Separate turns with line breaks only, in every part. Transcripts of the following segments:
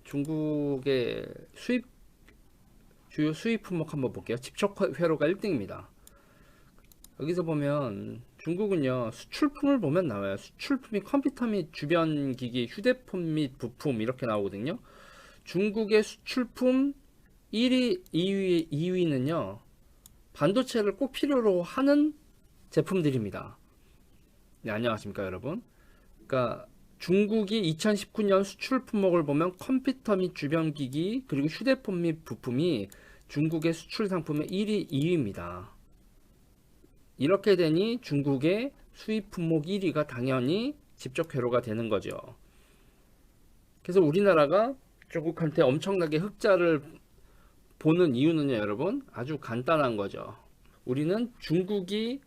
중국의 주요 수입 품목 한번 볼게요. 집적 회로가 1등입니다. 여기서 보면 중국은요, 수출품을 보면 나와요. 수출품이 컴퓨터 및 주변 기기, 휴대폰 및 부품 이렇게 나오거든요. 중국의 수출품 1위, 2위는요, 반도체를 꼭 필요로 하는 제품들입니다. 네, 안녕하십니까 여러분. 그러니까 중국이 2019년 수출 품목을 보면 컴퓨터 및 주변 기기 그리고 휴대폰 및 부품이 중국의 수출 상품의 1위, 2위입니다. 이렇게 되니 중국의 수입 품목 1위가 당연히 직접 회로가 되는 거죠. 그래서 우리나라가 중국한테 엄청나게 흑자를 보는 이유는요, 여러분, 아주 간단한 거죠. 우리는 중국의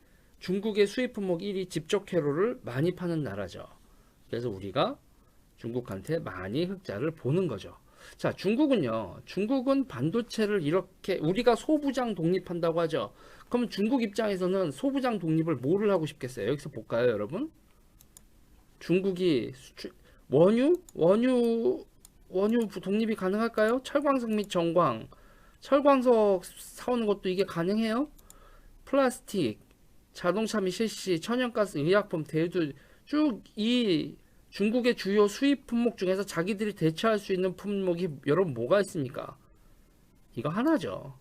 수입 품목 1위 직접 회로를 많이 파는 나라죠. 그래서 우리가 중국한테 많이 흑자를 보는 거죠. 자, 중국은 반도체를 이렇게 우리가 소부장 독립한다고 하죠. 그럼 중국 입장에서는 소부장 독립을 뭐를 하고 싶겠어요? 여기서 볼까요, 여러분? 중국이 원유 독립이 가능할까요? 철광석 및 철광석 사오는 것도 이게 가능해요? 플라스틱, 자동차 및 셰시, 천연가스, 의약품, 대두 쭉 이 중국의 주요 수입 품목 중에서 자기들이 대체할 수 있는 품목이 여러분 뭐가 있습니까? 이거 하나죠.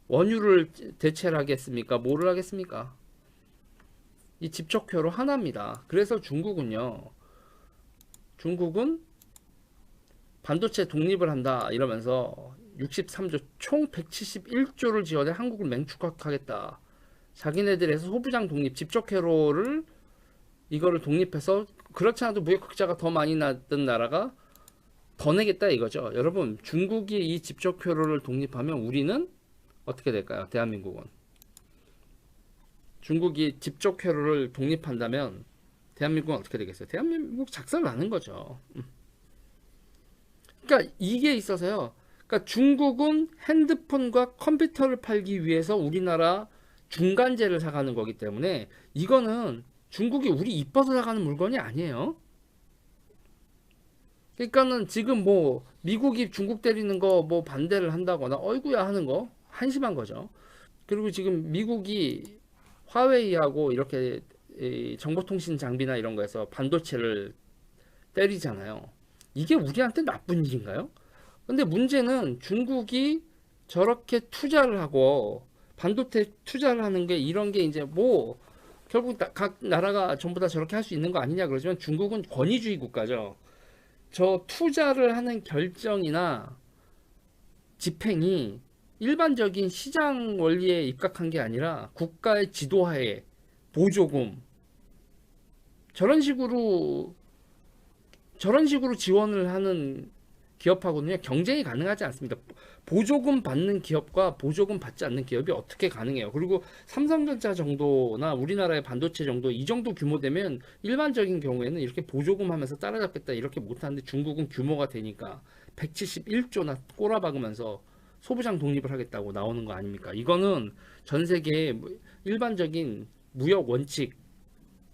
원유를 대체를 하겠습니까? 뭐를 하겠습니까? 이 집적회로 하나입니다. 그래서 중국은 반도체 독립을 한다 이러면서 63조 총 171조를 지원해 한국을 맹축하겠다. 자기네들에서 소부장 독립 집적회로를 이거를 독립해서 그렇지 않아도 무역 흑자가 더 많이 났던 나라가 더 내겠다 이거죠. 여러분 중국이 이 집적회로를 독립하면 우리는 어떻게 될까요? 대한민국은 중국이 집적회로를 독립한다면 대한민국은 어떻게 되겠어요? 대한민국 작살 나는 거죠. 그러니까 이게 있어서요. 그러니까 중국은 핸드폰과 컴퓨터를 팔기 위해서 우리나라 중간재를 사가는 거기 때문에 이거는 중국이 우리 이뻐서 사가는 물건이 아니에요. 그러니까는 지금 뭐 미국이 중국 때리는 거 뭐 반대를 한다거나 어이구야 하는 거 한심한 거죠. 그리고 지금 미국이 화웨이하고 이렇게 정보통신 장비나 이런 거에서 반도체를 때리잖아요. 이게 우리한테 나쁜 일인가요? 근데 문제는 중국이 저렇게 투자를 하고 반도체 투자를 하는 게 이런 게 이제 뭐 결국 각 나라가 전부 다 저렇게 할 수 있는 거 아니냐 그러지만 중국은 권위주의 국가죠. 저 투자를 하는 결정이나 집행이 일반적인 시장 원리에 입각한 게 아니라 국가의 지도하에 보조금 저런 식으로 지원을 하는 기업하고는요 경쟁이 가능하지 않습니다. 보조금 받는 기업과 보조금 받지 않는 기업이 어떻게 가능해요? 그리고 삼성전자 정도나 우리나라의 반도체 정도 이 정도 규모 되면 일반적인 경우에는 이렇게 보조금 하면서 따라잡겠다 이렇게 못하는데 중국은 규모가 되니까 171조나 꼬라박으면서 소부장 독립을 하겠다고 나오는 거 아닙니까? 이거는 전 세계의 일반적인 무역 원칙,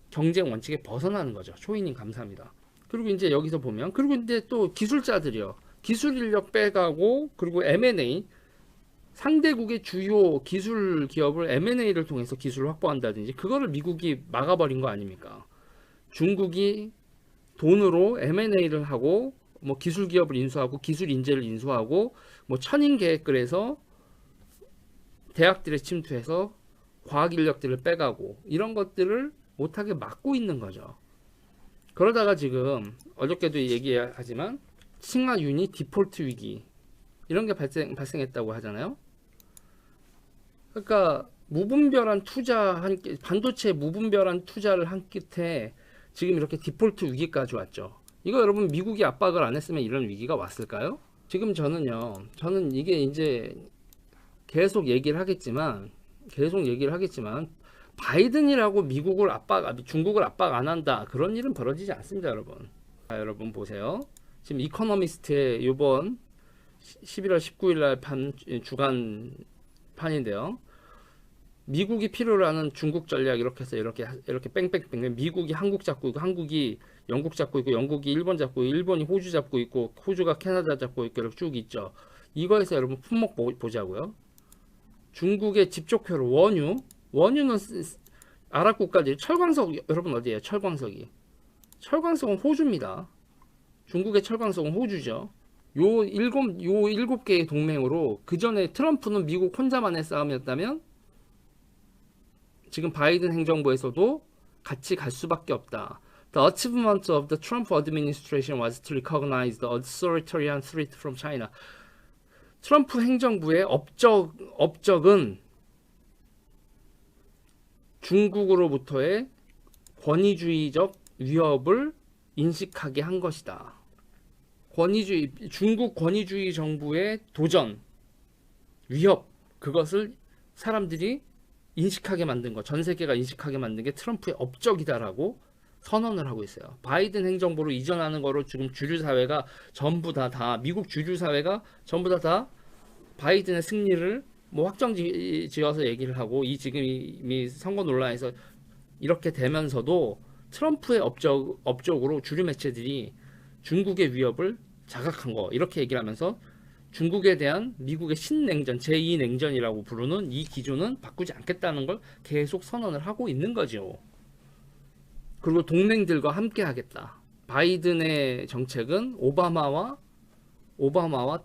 경쟁 원칙에 벗어나는 거죠. 초이님 감사합니다. 그리고 이제 여기서 보면 그리고 이제 또 기술자들이요. 기술 인력 빼가고 그리고 M&A 상대국의 주요 기술 기업을 M&A를 통해서 기술을 확보한다든지 그거를 미국이 막아버린 거 아닙니까? 중국이 돈으로 M&A를 하고 뭐 기술 기업을 인수하고 기술 인재를 인수하고 뭐 천인 계획을 해서 대학들에 침투해서 과학 인력들을 빼가고 이런 것들을 못하게 막고 있는 거죠. 그러다가 지금 어저께도 얘기하지만 칭화윤이 디폴트 위기 이런 게 발생했다고 하잖아요. 그러니까 반도체 무분별한 투자를 한 끝에 지금 이렇게 디폴트 위기까지 왔죠. 이거 여러분 미국이 압박을 안 했으면 이런 위기가 왔을까요? 지금 저는 이게 이제 계속 얘기를 하겠지만 바이든이라고 중국을 압박 안 한다 그런 일은 벌어지지 않습니다, 여러분. 자, 여러분 보세요. 지금 이코노미스트의 이번 11월 19일 날 주간 판인데요. 미국이 필요로 하는 중국 전략 이렇게 해서 이렇게 뺑뺑뺑 미국이 한국 잡고 있고 한국이 영국 잡고 있고 영국이 일본 잡고 있고 일본이 호주 잡고 있고 호주가 캐나다 잡고 있고 이렇게 쭉 있죠. 이거에서 여러분 품목 보자고요. 중국의 집적회로 원유는 아랍 국가들이 철광석 여러분 어디에요? 철광석은 호주입니다. 중국의 철광석은 호주죠. 요 일곱 개의 동맹으로 그 전에 트럼프는 미국 혼자만의 싸움이었다면 지금 바이든 행정부에서도 같이 갈 수밖에 없다. The achievement of the Trump administration was to recognize the authoritarian threat from China. 트럼프 행정부의 업적은 중국으로부터의 권위주의적 위협을 인식하게 한 것이다. 중국 권위주의 정부의 도전, 위협, 그것을 사람들이 인식하게 만든 것, 전 세계가 인식하게 만든 게 트럼프의 업적이다라고 선언을 하고 있어요. 바이든 행정부로 이전하는 거로 지금 주류 사회가 전부 다 미국 주류 사회가 전부 다 바이든의 승리를 뭐 확정지 지어서 얘기를 하고 지금 이미 선거 논란에서 이렇게 되면서도 트럼프의 업적으로 주류 매체들이 중국의 위협을 자각한 거 이렇게 얘기를 하면서 중국에 대한 미국의 신냉전, 제2냉전이라고 부르는 이 기조는 바꾸지 않겠다는 걸 계속 선언을 하고 있는 거죠. 그리고 동맹들과 함께 하겠다. 바이든의 정책은 오바마와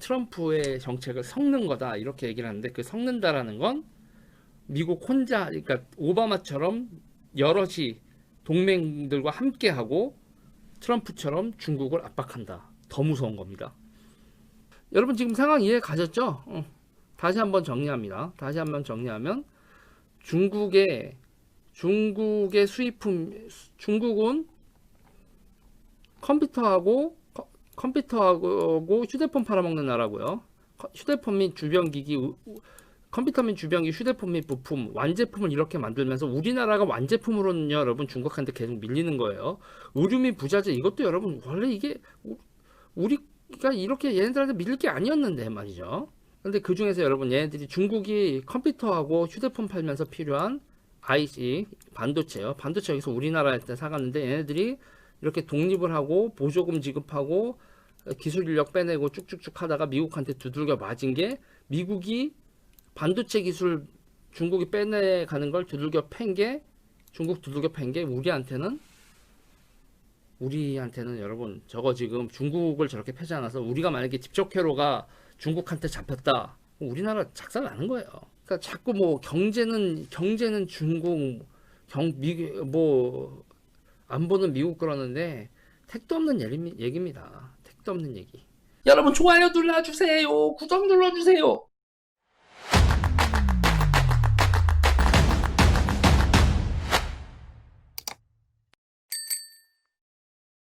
트럼프의 정책을 섞는 거다. 이렇게 얘기를 하는데 그 섞는다라는 건 미국 혼자, 그러니까 오바마처럼 여럿이 동맹들과 함께 하고 트럼프처럼 중국을 압박한다. 더 무서운 겁니다. 여러분 지금 상황 이해 가셨죠? 다시 한번 정리합니다. 다시 한번 정리하면 중국의 수입품, 중국은 컴퓨터하고 휴대폰 팔아먹는 나라고요. 휴대폰 및 주변기기, 컴퓨터 및 주변기기, 휴대폰 및 부품, 완제품을 이렇게 만들면서 우리나라가 완제품으로는 여러분 중국한테 계속 밀리는 거예요. 의류 및 부자재 이것도 여러분 원래 이게 우리가 이렇게 얘네들한테 밀릴 게 아니었는데 말이죠. 근데 그 중에서 여러분 얘네들이 중국이 컴퓨터하고 휴대폰 팔면서 필요한 IC 반도체요. 반도체 여기서 우리나라한테 사갔는데 얘네들이 이렇게 독립을 하고 보조금 지급하고 기술 인력 빼내고 쭉쭉쭉 하다가 미국한테 두들겨 맞은 게 미국이 반도체 기술 중국이 빼내가는 걸 두들겨 팬 게 중국 두들겨 팬 게 우리한테는 여러분 저거 지금 중국을 저렇게 패지 않아서 우리가 만약에 집적회로가 중국한테 잡혔다 우리나라 작살 나는 거예요. 그러니까 자꾸 뭐 경제는 중국 뭐 안보는 미국 그러는데 택도 없는 얘기입니다. 택도 없는 얘기.
여러분 좋아요 눌러주세요. 구독 눌러주세요.